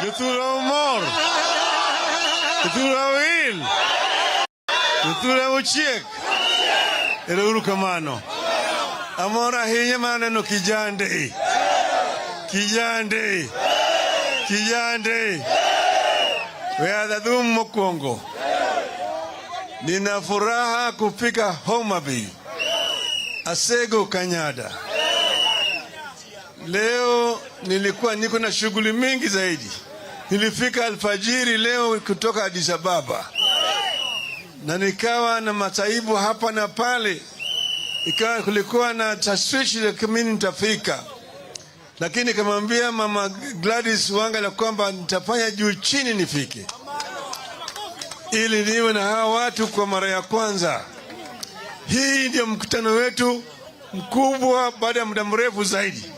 Yutura Umor, Yutura Will, Yutura Uchiek, Eruru Kamano. Amora hinya maneno kijande. Kijande. Kijande. Weadadum mokwongo. Nina furaha kufika Homa Bay. Asego Kanyada. Leo nilikuwa niko na shughuli mingi zaidi. Nilifika alfajiri leo kutoka Addis Ababa. Na nikawa na masaibu hapa na pale. Ikawa kulikuwa na taswishi ya kama nitafika. Lakini nikamwambia mama Gladys Wanga la kwamba nitafanya juu chini nifike. Ili niwe na hawa watu kwa mara ya kwanza. Hii ndio mkutano wetu mkubwa baada ya muda mrefu zaidi.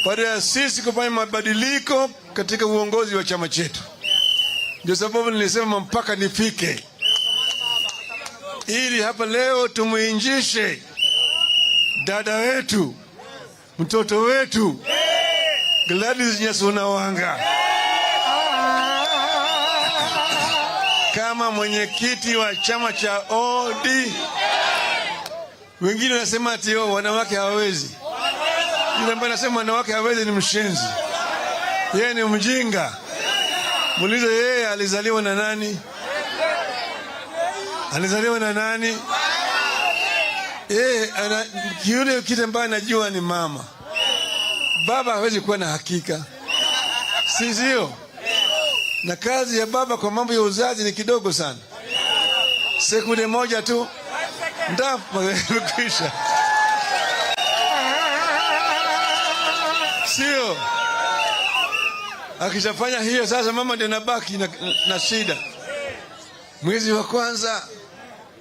Baada ya sisi kufanya mabadiliko katika uongozi wa chama chetu. Ndio sababu nilisema mpaka nifike. Ili hapa leo tumuinjishe dada wetu, mtoto wetu, Gladys Wanga kama mwenyekiti wa chama cha ODM. Wengine wanasema ati wanawake hawawezi. Yule ambaye anasema wanawake hawawezi ni mshenzi. Yeye ni mjinga. Muulize yeye alizaliwa na nani? Alizaliwa na nani? Yule kitu ambaye anajua ni mama. Baba hawezi kuwa na hakika. Sio? Na kazi ya baba kwa mambo ya uzazi ni kidogo sana. Sekunde moja tu. Kisha. Sio? Akishafanya hiyo sasa mama ndiye anabaki na shida. Mwezi wa kwanza,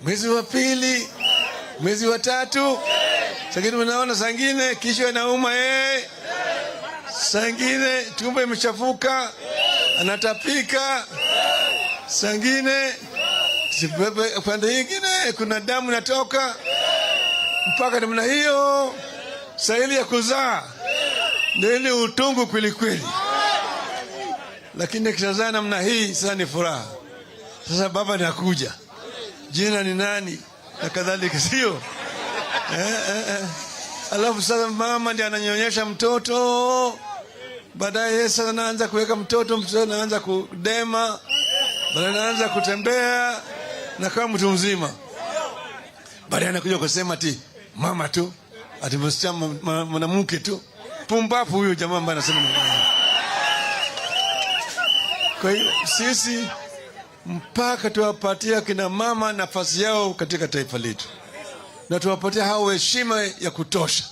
mwezi wa pili, mwezi wa tatu, sangine unaona sangine kisha inauma sangine tumbo imechafuka, anatapika, sangine pande nyingine kuna damu inatoka, mpaka namna hiyo sahili ya kuzaa ndio ile utungu kweli kweli. Lakini kishazaa namna hii sasa ni furaha. Sasa baba anakuja. Jina ni nani? Na kadhalika, sio? Alafu sasa mama ndiye ananyonyesha mtoto. Baadaye sasa anaanza kuweka mtoto anaanza kudema. Baadaye anaanza kutembea na kama mtu mzima. Baadaye anakuja kusema ati mama tu, ati msichana mwanamke tu. Pumbafu huyo jamaa ambaye anasema. Kwa hiyo sisi mpaka tuwapatia kina mama nafasi yao katika taifa letu. Na tuwapatia hao heshima ya kutosha.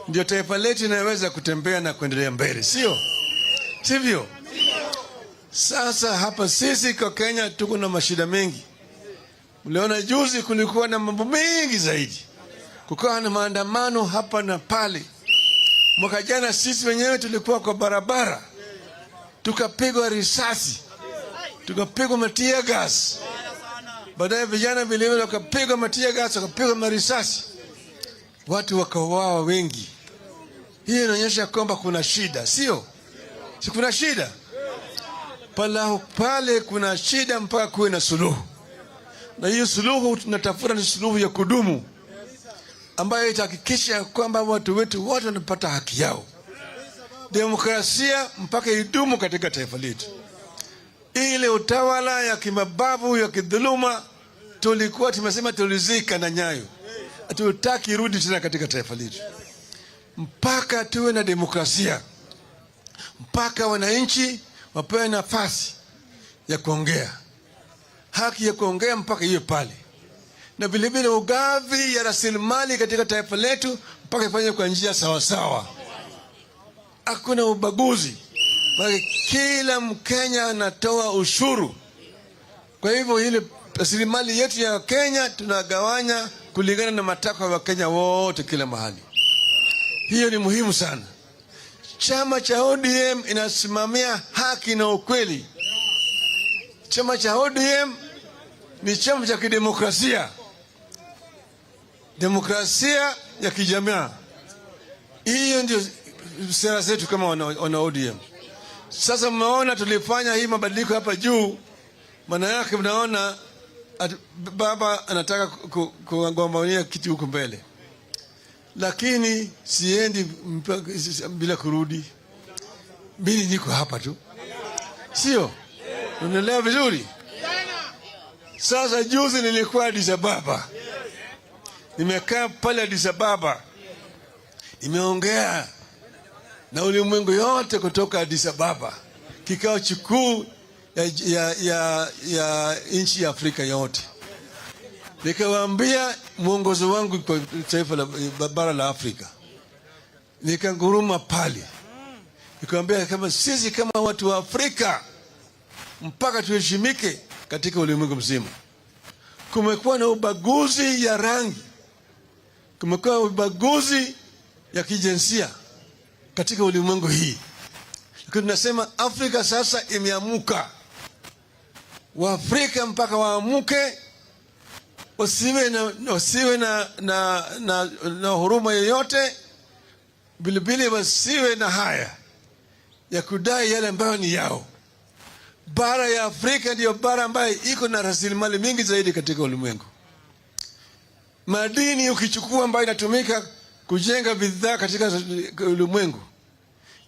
Ndio taifa letu inaweza kutembea na kuendelea mbele, sio? Sivyo? Sasa hapa sisi kwa Kenya tuko na mashida mengi. Mliona juzi kulikuwa na mambo mengi zaidi. Kukawa na maandamano hapa na pale. Mwaka jana sisi wenyewe tulikuwa kwa barabara. Tukapigwa risasi. Tukapigwa matia gas. Baadaye vijana vile wakapigwa matia gas, wakapigwa marisasi. Watu wakauawa wengi. Hii inaonyesha kwamba kuna shida, sio? Si kuna shida? Pale kuna shida mpaka kuwe na suluhu. Na hiyo suluhu tunatafuta ni suluhu ya kudumu ambayo itahakikisha kwamba watu wetu wote wanapata haki yao. Demokrasia mpaka idumu katika taifa letu. Ile utawala ya kimabavu ya kidhuluma tulikuwa tumesema tulizika na nyayo. Hatutaki irudi tena katika taifa letu. Mpaka tuwe na demokrasia. Mpaka wananchi wapewe nafasi ya kuongea. Haki ya kuongea mpaka hiyo pale. Na vile vile ugavi ya rasilimali katika taifa letu mpaka ifanye kwa njia sawa sawa. Hakuna ubaguzi. Kila Mkenya anatoa ushuru. Kwa hivyo ile rasilimali yetu ya Kenya tunagawanya kulingana na matakwa ya Kenya wote kila mahali. Hiyo ni muhimu sana. Chama cha ODM inasimamia haki na ukweli. Chama cha ODM ni chama cha kidemokrasia. Demokrasia ya kijamaa. Hiyo ndio sera zetu kama wana ODM. Sasa mnaona tulifanya hii mabadiliko hapa juu, maana yake mnaona baba anataka kugombania kiti huko mbele, lakini siendi bila kurudi. Mimi niko hapa tu, sio? Unaelewa vizuri? Sasa juzi nilikuwa Addis Ababa, nimekaa pale Addis Ababa, nimeongea na ulimwengu yote kutoka Addis Ababa, kikao kikuu ya nchi ya Afrika yote. Nikawaambia mwongozo wangu kwa taifa la bara la Afrika, nikanguruma pale, nikamwambia kama sisi kama watu wa Afrika mpaka tuheshimike katika ulimwengu mzima. Kumekuwa na ubaguzi ya rangi, kumekuwa ubaguzi ya kijinsia katika ulimwengu hii. Lakini tunasema Afrika sasa imeamuka. Waafrika mpaka waamuke, wasiwe na huruma yoyote, bilibili wasiwe na haya ya kudai yale ambayo ni yao. Bara ya Afrika ndiyo bara ambayo iko na rasilimali mingi zaidi katika ulimwengu. Madini ukichukua ambayo inatumika kujenga bidhaa katika ulimwengu,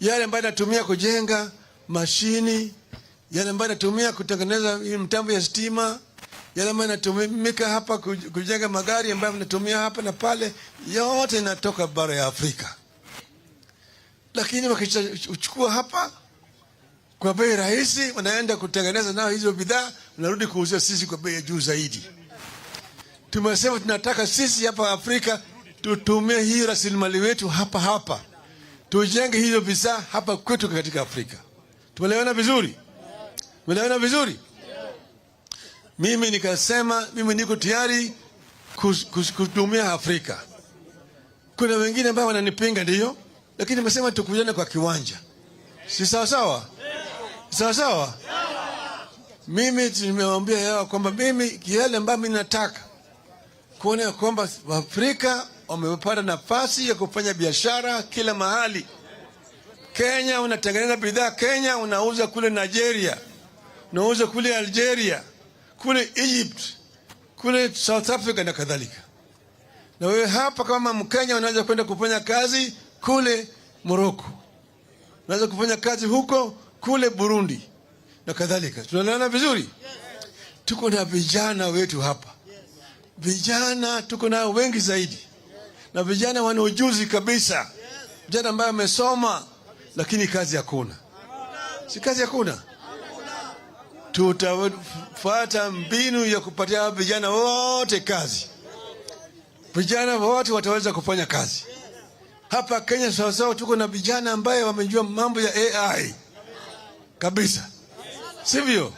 yale ambayo inatumia kujenga mashini, yale ambayo inatumia kutengeneza mtambo ya stima, yale ambayo inatumika hapa kujenga magari ambayo inatumia hapa na pale, yote inatoka bara ya Afrika. Lakini wakichukua hapa kwa bei rahisi, wanaenda kutengeneza nao hizo bidhaa, wanarudi kuuzia sisi kwa bei juu zaidi. Tumesema tunataka sisi hapa Afrika tutumie hii rasilimali wetu hapa, tujenge hizo bidhaa hapa kwetu katika Afrika. Tumeelewana vizuri? Tumeelewana vizuri? Mimi nikasema mimi niko tayari kutumia Afrika. Kuna wengine ambao wananipinga, ndio, lakini nimesema tukujane kwa kiwanja. Si sawa sawa? Sawa sawa? Mimi nimewaambia yao kwamba mimi yale ambayo mimi nataka kuona kwamba Afrika wamepata nafasi ya kufanya biashara kila mahali. Kenya unatengeneza bidhaa Kenya, unauza kule Nigeria, unauza kule Algeria, kule Egypt, kule South Africa na kadhalika. Na wewe hapa kama Mkenya unaweza kwenda kufanya kazi kule Morocco, unaweza kufanya kazi huko kule Burundi na kadhalika. Tunaelewana vizuri? Tuko na vijana wetu hapa. Vijana tuko nao wengi zaidi. Na vijana wana ujuzi kabisa. Vijana ambao wamesoma lakini kazi hakuna. Si kazi hakuna. Tutafuata mbinu ya kupatia vijana wote kazi. Vijana wote wataweza kufanya kazi. Hapa Kenya sawasawa tuko na vijana ambao wamejua mambo ya AI kabisa. Sivyo?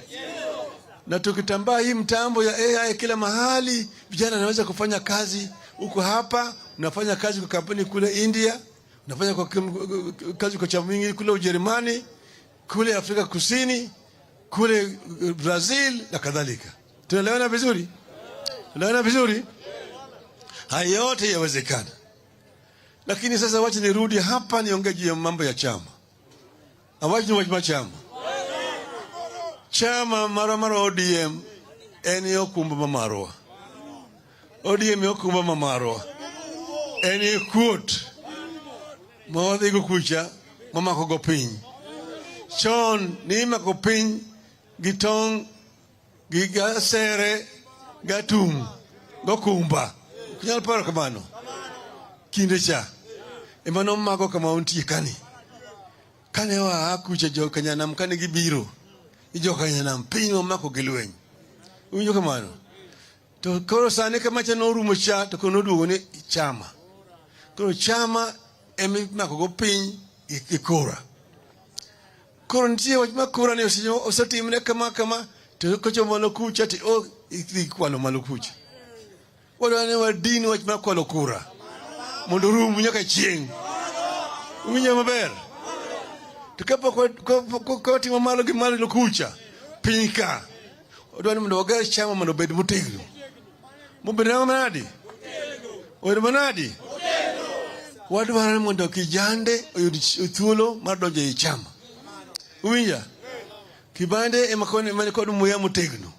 Na tukitambaa hii mtambo ya AI kila mahali, vijana wanaweza kufanya kazi. Uko hapa, unafanya kazi kwa kampuni kule India, unafanya kazi kwa chama mingi kule Ujerumani, kule Afrika Kusini, kule Brazil na kadhalika. Tunaelewana vizuri? Tunaelewana vizuri? Haya yote yawezekana. Lakini sasa wacha nirudi hapa niongee juu ya mambo ya chama. Awaje ni wajima chama. Chama mara ODM enio kumba mamarwa. ODM yokumba mamarwa. Eni quote. Mawadi kukucha mama kogopin. Chon ni makopin gitong gigasere gatum gokumba. Kunyal para kamano. Kindecha. Emano mago kama unti kani. Kane wa akucha jo kanyana mkane gibiro. Ijo kanyana mpinyo mako gilwenyi. Unyo kamano. To koro sane kama chano rumusha to kono duone chama. Koro chama emi mako go piny ikora. Koro ntie wajima kura ni osati imne kama to kocho malukucha ti o ikwalo malukucha. Wadwane wadini wajima kwalo kura. Mondo rumu nyaka chieng. Uminya maber. Tukapa kwa timu malo gimalo lukucha. Pinyka. Wadwane mondo wagari chama mondo bed mutegno. Mubirama manadi? Oire manadi? Wadwane mondo kijande oyudi thuolo mar donjo e chama. Uwinja. Kibande emakone manikod muya motegno.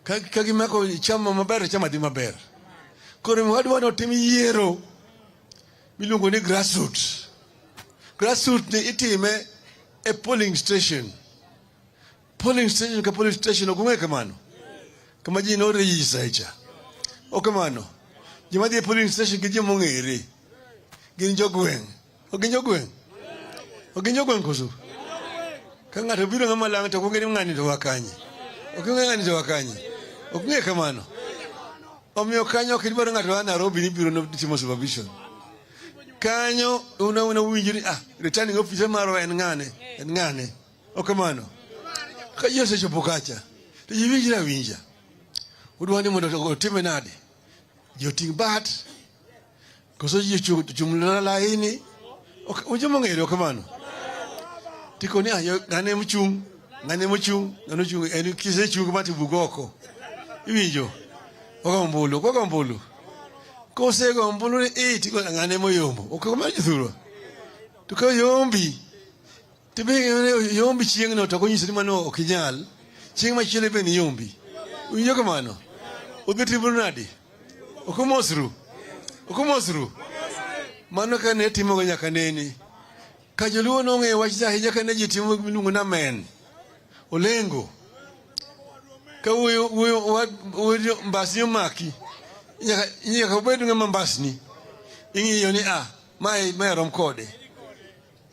Kagimako chama maber chama di maber. Kore mwadwa otim yiero miluongo ni grassroots. Grassroots ni itime a polling station. Polling station ka polling station okung'e kamano. Kama ji no register icha. O kamano. Jima di polling station ki ji mong'ere. Gin jogweng'. Ogin jogweng'. Ogin jogweng' koso. Ka ng'ato biro ng'ama lang' to okung'e ni ng'ani to wakanye. Okung'e ng'ani to wakanye. Okung'e kamano. Omiyo kanyo kidwaro ng'ato wa Nairobi ni biro no timo supervision. Kanyo una winjiri returning officer maro en ng'ane. O kamano. Ka Yesu chopo kacha. To yiwinjira winja. Udwani mondo otime nade. Joting bat. Koso jumla laini. Ojo mong'ere o kamano. Tiko ni ng'ane mochung'. Ng'ane mochung'. En kise chung' mati bugoko. Iwinjo. Ogombulu. Kose gombulu ni tiko ng'ane moyombo. Okamano jithuro. Tuko yombi. Tibe yombi chieng' no to konyisa ni mano okinyal. Chieng' machielo be ni yombi. Winjo kamano. Odhitimo nadi. Okomosru. Mano ka ne timo nyaka neni. Ka joluo no ng'e wach ahinya ka ne ji timo miluongo na men. Olengo. Ka wuyo mbasni omaki. Nyaka bedo ng'ama mbasni. Ing'iyo ni mae rom kode.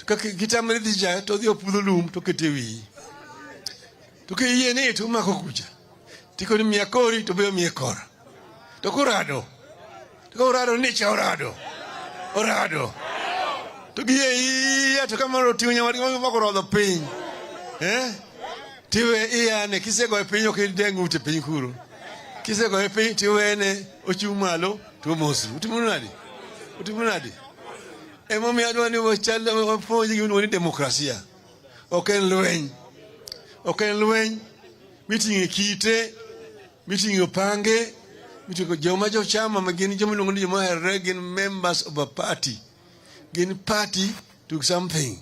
Ka kitamre dhi ja to dhi opudho lum to kete wiyi. To ke yie ni to mako kucha. Tiko ni miya kori to beyo miya kora. To kurado. To urado ni cha orado. To giye to kamaro tiyo nyawadi mako rodho piny. Tiwe iyane kisego e piny ok dengu te piny kuro. Kisego e piny tiwene ochung' malo to mosru. Utimo nadi. Emo mi adwa ni wapuonji gino ni demokrasia. Ok en lweny. Miting'e kite, miting'e pange, miting'e joma jochama magin joma luongo ni joma herre gin members of a party. Gin party to something.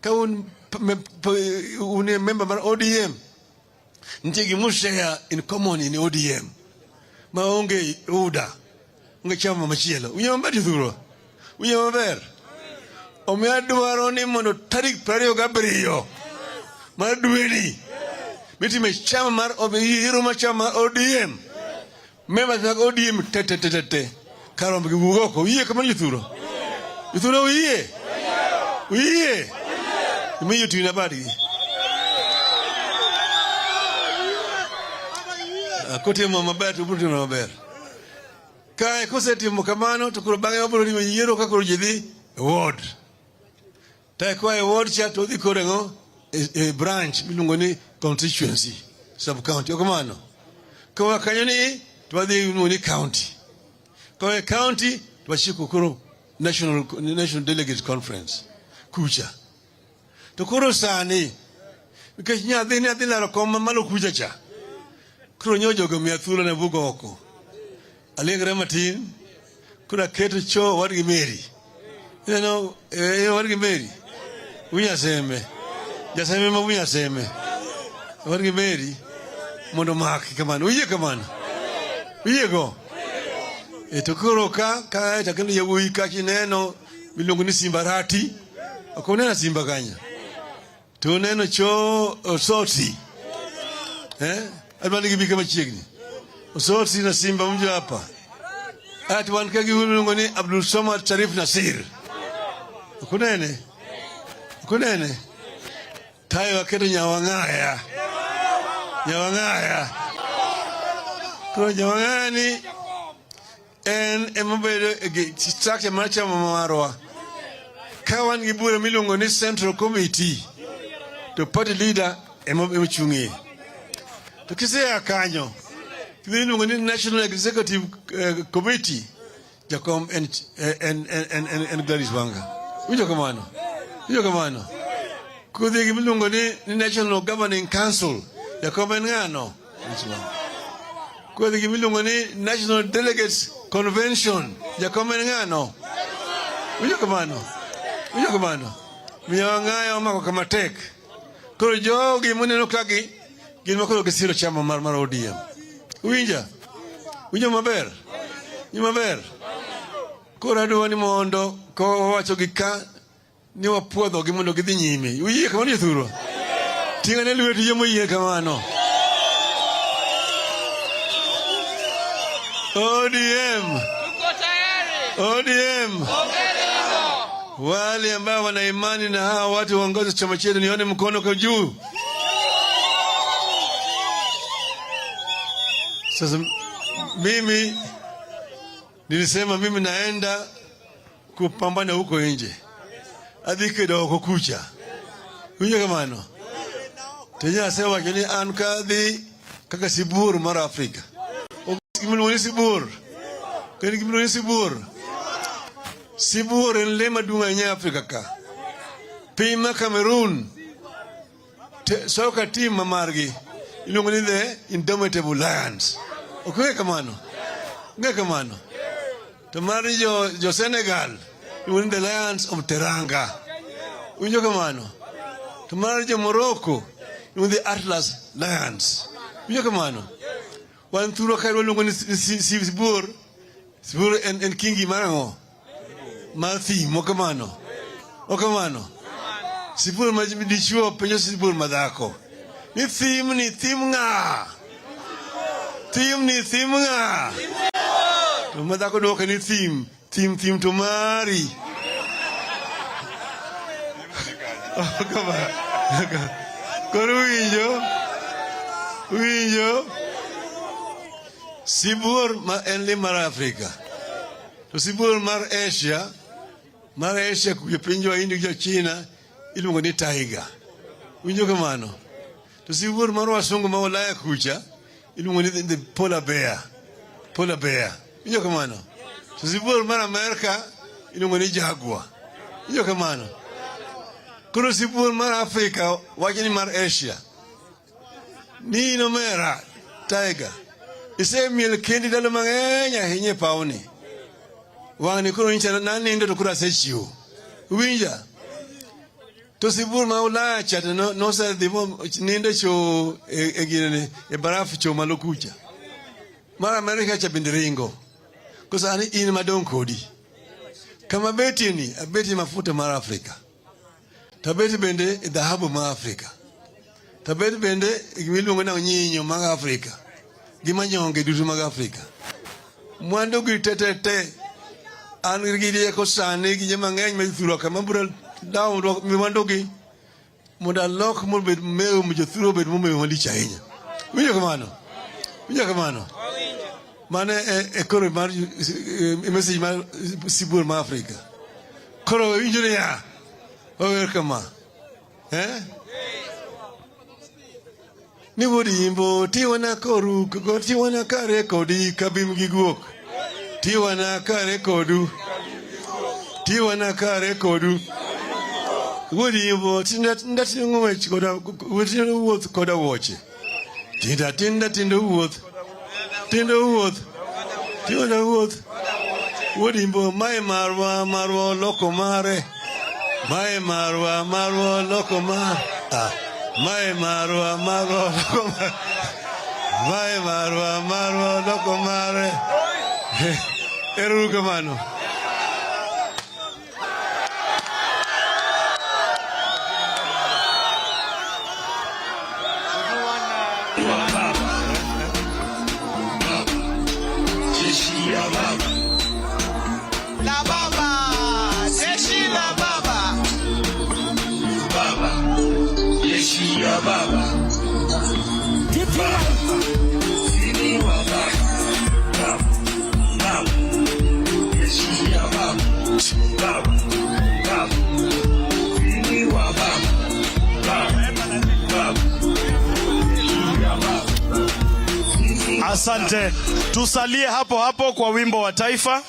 Ka un a member mar ODM. Ntie gi share in common in ODM. Maonge UDA. Unge chama machielo. Unyama mbati thuro. Unyama maber. Omiya dwaro ni mondo tarik 27 mar dweni. Mitime chama mar yiero mar chama mar ODM. Members mag ODM tete. Karombe gi bugoko. Uye kamano yuthuro. Yuthuro uye. Imiyo tina badi. Kotimo maber to butimo maber. Kae kosetimo kamano to koro bang'e wabiro timo yiero ka koro ji dhi ward. Ta kwa ward cha to dhi koro a branch miluongo ni constituency sub county. Okamano. Kwa kanyo ni to wadhi ni county. Kwa county to washiko koro national delegate conference. Kucha. To koro sani because nyadhi laro kom malo kucha cha. Kuro nyojo go miya thuolo na bugo oko. Alingre matin kuna keto cho wadgi Mary. Wadgi Mary. Unya seme. Jaseme ma unya seme. Wadgi Mary mondo maki kamano. Uye kamano. Uye go. To kuro ka takendo yawuyi ka kineno miluongo ni simbarati. Akonena simba kanya. To neno cho soti. Adwani gibi kama chiegni. Soti na simba mjo hapa. Ati wankagi miluongo ni Abdul Somad Sharif Nasir. Akonene. Tayo aketo nyawang'aya. Kwa nyawang'ani en emobedo structure mar chama marwa. Kawan gi bura miluongo ni Central Committee. To party leader emochung'ie. To kisea kanyo. Miluongo ni National Executive Committee. Jakom en Gladys Wanga. Ujo kamano. Kudhi gi miluongo ni National Governing Council. Jakom en ng'ano. Kudhi gi miluongo ni National Delegates Convention. Jakom en ng'ano. Ujo kamano. Miyo ng'ayo mako kama tek. Koro jogi muneno kagi gin makoro gisiro chama mar ODM. Winja maber. Maber. Koro adwa ni mondo ko wacho gi ka ni wapuodho gi mondo gidhi nyime. Uyie kamano jothuro. Tingane lweti jomo yie kamano. ODM. ODM. Wale ambao wana imani na hawa watu waongoza chama chetu nione mkono kwa juu. Sasa mimi nilisema mimi naenda kupambana huko nje. Hadi kidogo kucha. Unye kamano. Tenya sewa kini ankadhi kaka sibur mara Afrika. Kimuloni sibur. Kani kimuloni sibur. Sibur en lema dunga nya Afrika ka. Pima Cameroon. Soka team mamargi. Ilungoni the Indomitable Lions. Okay kamano. Nge kamano. Tamari jo Senegal. Ilungoni the Lions of Teranga. Unyo kamano. Tamari jo Morocco. Ilungoni the Atlas Lions. Unyo kamano. Wan thuro kairo ilungoni Sibur. Sibur en Kingi Marango. Mathi mokamano. Okamano. Sibur majibidishuo penyo sibur madako. Ni thim nga. Thim nga. Madako doka ni thim tumari. Okamano. Koro winjo. Sibur en le mar Afrika. To sibur mar Asia kuja pinjo India kuja China iluongo ni tiger. Winjo kamano. To sibur mar wasungu ma Ulaya kucha iluongo ni the polar bear. Winjo kamano. To sibur mar Amerika iluongo ni jaguar. Winjo kamano. Koro sibur mar Afrika wacho ni mar Asia. Ni no mera tiger. Ise miel kendi dalo mang'eny ahinya pauni. Wang'ni koro nyicha nanindo to koro asechiwo. Winja. To sibur ma Ulaya cha no sa dhimo nindo cho e barafu cho malo kucha. Mar Amerika cha bindiringo. Kosa ani in madong kodi. Kama beti ni abeti mafuta mar Afrika. Tabeti bende dhahabu mar Afrika. Tabeti bende gimiluongo na nyinyo mar Afrika. Gimanyonge dudu mag Afrika. Mwando gi tetete an gidi ko sane gi mang'eny ma thuro kama bura dawo mi mwando gi moda lok mo be meu mo thuro be mo me wali chainya. Winjo kamano. Mane e koro mar message mar sibur ma Afrika. Koro winjo ya. O kama. Ni wodi imbo tiwana koru ko tiwana kare kodi kabim giguok. Tiwana kare kodu. Wodi imbo ndati ngwech koda wodi wuoth koda woche. Tinda wuoth. Tiwana wuoth. Wodi imbo mai marwa loko mare. Mai marwa loko mare. Mai marwa loko mare. Eru kamano. Asante. Tusalie hapo hapo kwa wimbo wa taifa.